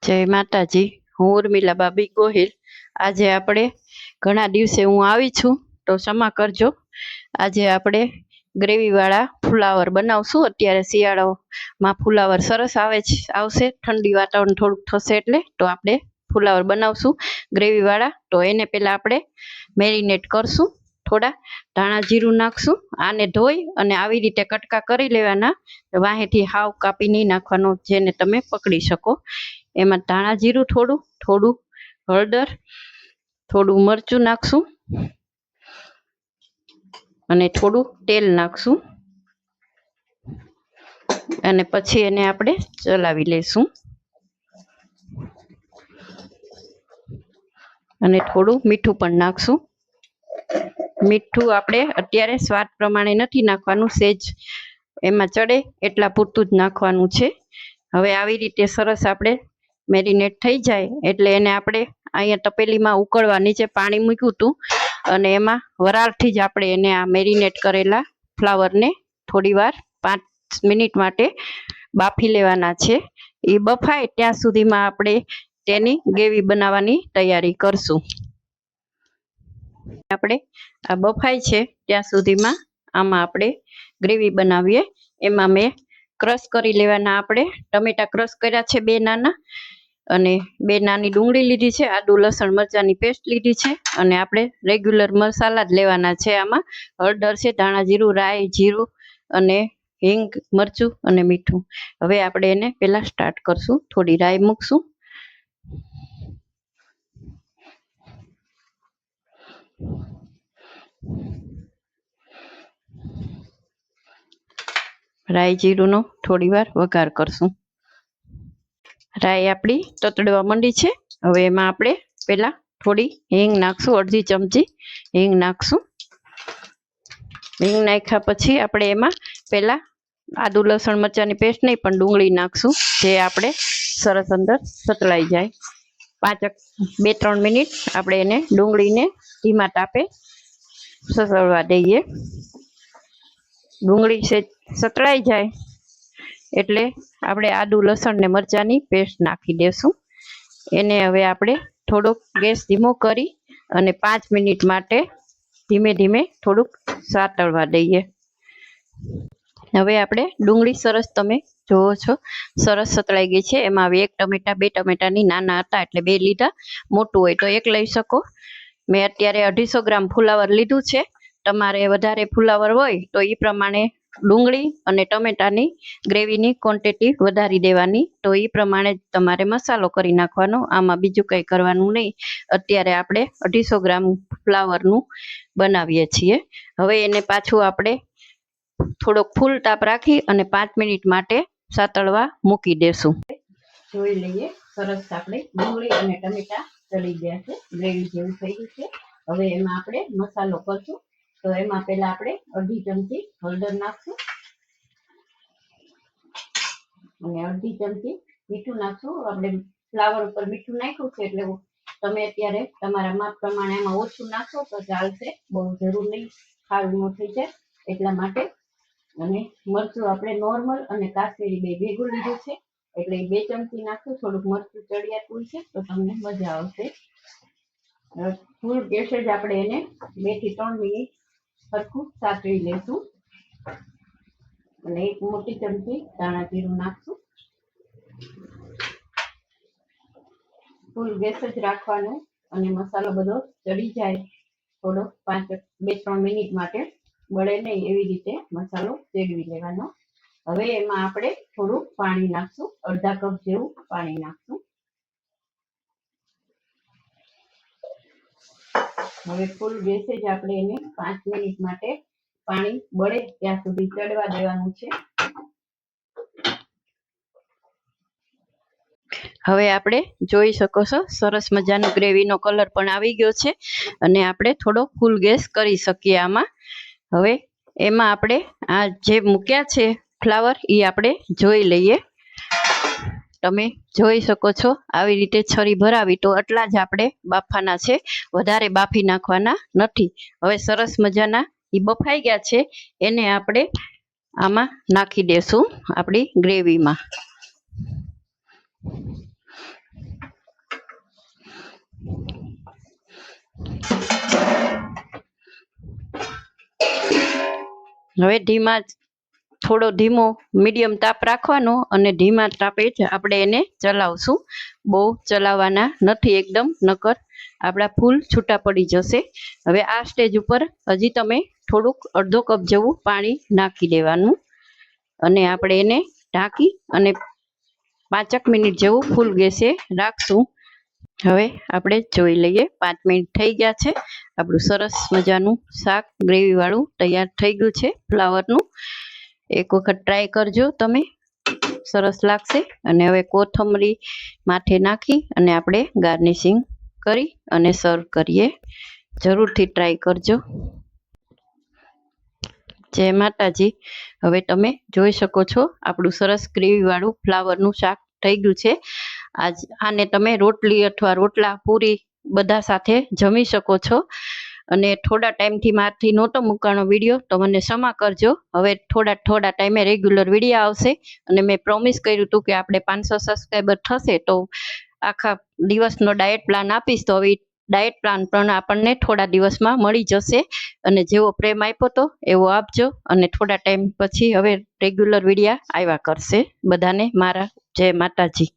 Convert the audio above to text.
જય માતાજી, હું ઉર્મિલા બાબી ગોહિલ। આજે આપણે ઘણા દિવસે હું આવી છું તો ક્ષમા કરજો। આજે આપણે ગ્રેવીવાળા ફુલાવર બનાવશું। અત્યારે શિયાળામાં ફુલાવર સરસ આવશે, ઠંડી વાતાવરણ થોડુંક થશે એટલે તો આપણે ફુલાવર બનાવશું ગ્રેવીવાળા। તો એને પહેલાં આપણે મેરિનેટ કરશું। થોડા ધાણા જીરું નાખશું। આને ધોઈ અને આવી રીતે કટકા કરી લેવાના। વાહેથી હાવ કાપી નહીં નાખવાનો, જેને તમે પકડી શકો। એમાં ધાણા જીરું થોડું હળદર, થોડું મરચું નાખશું અને થોડું તેલ નાખશું અને પછી એને આપણે ચલાવી લઈશું અને થોડું મીઠું પણ નાખશું। મીઠું આપણે અત્યારે સ્વાદ પ્રમાણે નથી નાખવાનું, સેજ એમાં ચડે એટલા પૂરતું જ નાખવાનું છે। હવે આવી રીતે સરસ આપણે મેરિનેટ થઈ જાય એટલે એને આપણે અહીંયા તપેલીમાં ઉકળવા નીચે પાણી મૂક્યું હતું અને એમાં વરાળથી જ આપણે એને આ મેરિનેટ કરેલા ફ્લાવરને થોડી વાર 5 મિનિટ માટે બાફી લેવાના છે। એ બફાય ત્યાં સુધીમાં આપણે તેની ગ્રેવી બનાવવાની તૈયારી કરશું। આપણે આ બફાય છે ત્યાં સુધીમાં આમાં આપણે ગ્રેવી બનાવીએ। એમાં મેં ક્રશ કરી લેવાના આપણે ટમેટા ક્રશ કર્યા છે 2 નાના, અને 2 નાની ડુંગળી લીધી છે, આદુ લસણ મરચાંની પેસ્ટ લીધી છે અને આપણે રેગ્યુલર મસાલા જ લેવાના છે। આમાં હળદર છે, ધાણા જીરું, રાઈ, જીરું અને હિંગ, મરચું અને મીઠું। હવે આપણે એને પહેલાં સ્ટાર્ટ કરશું। થોડી રાઈ મૂકશું, રાઈ જીરુંનો થોડી વાર વઘાર કરશું। રાઈ આપણી તતડવા માંડી છે। હવે એમાં આપણે પહેલાં થોડી હિંગ નાખશું, અડધી ચમચી હિંગ નાખશું। હિંગ નાખ્યા પછી આપણે એમાં પહેલાં આદુ લસણ મરચાંની પેસ્ટ નહીં પણ ડુંગળી નાખશું, જે આપણે સરસ અંદર સતળાઈ જાય। 2-3 મિનિટ આપણે એને ડુંગળીને ધીમા તાપે સતળવા દઈએ। ડુંગળી સતળાઈ જાય એટલે આપણે આદુ લસણ ને મરચાંની પેસ્ટ નાખી દેશું। એને હવે આપણે થોડોક ગેસ ધીમો કરી અને 5 મિનિટ માટે ધીમે ધીમે થોડુંક સાતળવા દઈએ। હવે આપણે ડુંગળી સરસ, તમે જોવો છો સરસ સતળાઈ ગઈ છે। એમાં હવે 1 ટમેટા, 2 ટમેટાની નાના હતા એટલે 2 લીધા, મોટું હોય તો 1 લઈ શકો। મેં અત્યારે 250 ગ્રામ ફુલાવર લીધું છે। તમારે વધારે ફુલાવર હોય તો એ પ્રમાણે ડુંગળી અને ટમેટાની ગ્રેવીની ક્વોન્ટિટી વધારી દેવાની, તો એ પ્રમાણે તમારે મસાલો કરી નાખવાનો। આમાં બીજું કંઈ કરવાનું નહીં। અત્યારે આપણે 250 ગ્રામ ફ્લાવરનું બનાવીએ છીએ। હવે એને પાછું આપણે થોડોક ફૂલ તાપ રાખી અને 5 મિનિટ માટે સાતળવા મૂકી દેશું। જોઈ લઈએ, સરસ આપણે ડુંગળી અને ટમેટા ચડી ગયા છે, ગ્રેવી જેવું થઈ ગયું છે। હવે એમાં આપણે મસાલો કરશું। તો એમાં પહેલા આપણે અડધી ચમચી હળદર નાખશું અને અડધી ચમચી મીઠું નાખશું। આપણે ફ્લાવર ઉપર મીઠું નાખ્યું છે એટલે તમે અત્યારે તમારા માપ પ્રમાણે એમાં ઓછું નાખશો તો ચાલશે, બહુ જરૂર નહીં, ખારું થઈ જાય એટલા માટે। અને મરચું આપણે નોર્મલ અને કાશ્મીરી 2 ભેગું લીધું છે એટલે 2 ચમચી નાખશું। થોડુંક મરચું ચડિયાતું છે તો તમને મજા આવશે। ફૂલ ગેસે જ આપણે એને 2 થી 3 મિનિટ સરખું સાતળી લઈશું અને 1 મોટી ચમચી ધાણા જીરું નાખશું। ફૂલ ગેસ જ રાખવાનું અને મસાલો બધો ચડી જાય થોડો 2-3 મિનિટ માટે બળે નહીં એવી રીતે મસાલો ચેડવી લેવાનો। હવે એમાં આપણે થોડું પાણી નાખશું, અડધા કપ જેવું પાણી નાખશું। હવે ફૂલ ગેસે જ આપણે એને 5 મિનિટ માટે પાણી બળે ત્યાં સુધી ચડવા દેવાનું છે। હવે આપણે જોઈ શકો છો સરસ મજાનો ગ્રેવીનો કલર પણ આવી ગયો છે અને આપણે થોડો ફૂલ ગેસ કરી શકીએ આમાં। હવે એમાં આપણે આ જે મૂક્યા છે ફ્લાવર એ આપણે જોઈ લઈએ। તમે જોઈ શકો છો આવી રીતે છરી ભરાવી તો આટલા જ આપણે બાફવાના છે, વધારે બાફી નાખવાના નથી। હવે સરસ મજાના એ બફાઈ ગયા છે, એને આપણે આમાં નાખી દેશું આપણી ગ્રેવીમાં। હવે થોડો ધીમો મીડિયમ તાપ રાખવાનો અને ધીમા તાપે જ આપણે એને ચલાવશું. બહુ ચલાવવાના નથી એકદમ, નકર આપણા ફૂલ છૂટા પડી જશે. હવે આ સ્ટેજ ઉપર હજી તમે થોડુંક અડધો કપ જેવું પાણી નાખી દેવાનું અને આપણે એને ઢાંકી અને 5 મિનિટ જેવું ફૂલ ગેસે રાખશું. હવે આપણે જોઈ લઈએ, 5 મિનિટ થઈ ગયા છે. આપણું સરસ મજાનું શાક ગ્રેવી વાળું તૈયાર થઈ ગયું છે ફ્લાવરનું. એક વખત ટ્રાય કરજો તમે, સરસ લાગશે. અને હવે કોથમરી માથે નાખી અને આપણે ગાર્નિશિંગ કરી અને સર્વ કરીએ. જરૂરથી ટ્રાય કરજો. જય માતાજી. હવે તમે જોઈ શકો છો આપણું સરસ ગ્રેવી વાળું ફ્લાવરનું શાક થઈ ગયું છે. આને તમે રોટલી અથવા રોટલા પૂરી બધા સાથે જમી શકો છો. અને થોડા ટાઈમથી મારથી નહોતો મૂકવાનો વિડીયો, તો મને ક્ષમા કરજો. હવે થોડા ટાઈમે રેગ્યુલર વિડીયો આવશે. અને મેં પ્રોમિસ કર્યું હતું કે આપણે 500 સબસ્ક્રાઈબર થશે તો આખા દિવસનો ડાયટ પ્લાન આપીશ. તો હવે ડાયટ પ્લાન પણ આપણને થોડા દિવસમાં મળી જશે. અને જેવો પ્રેમ આપ્યો તો એવો આપજો. અને થોડા ટાઈમ પછી હવે રેગ્યુલર વિડીયો આવ્યા કરશે. બધાને મારા જય માતાજી.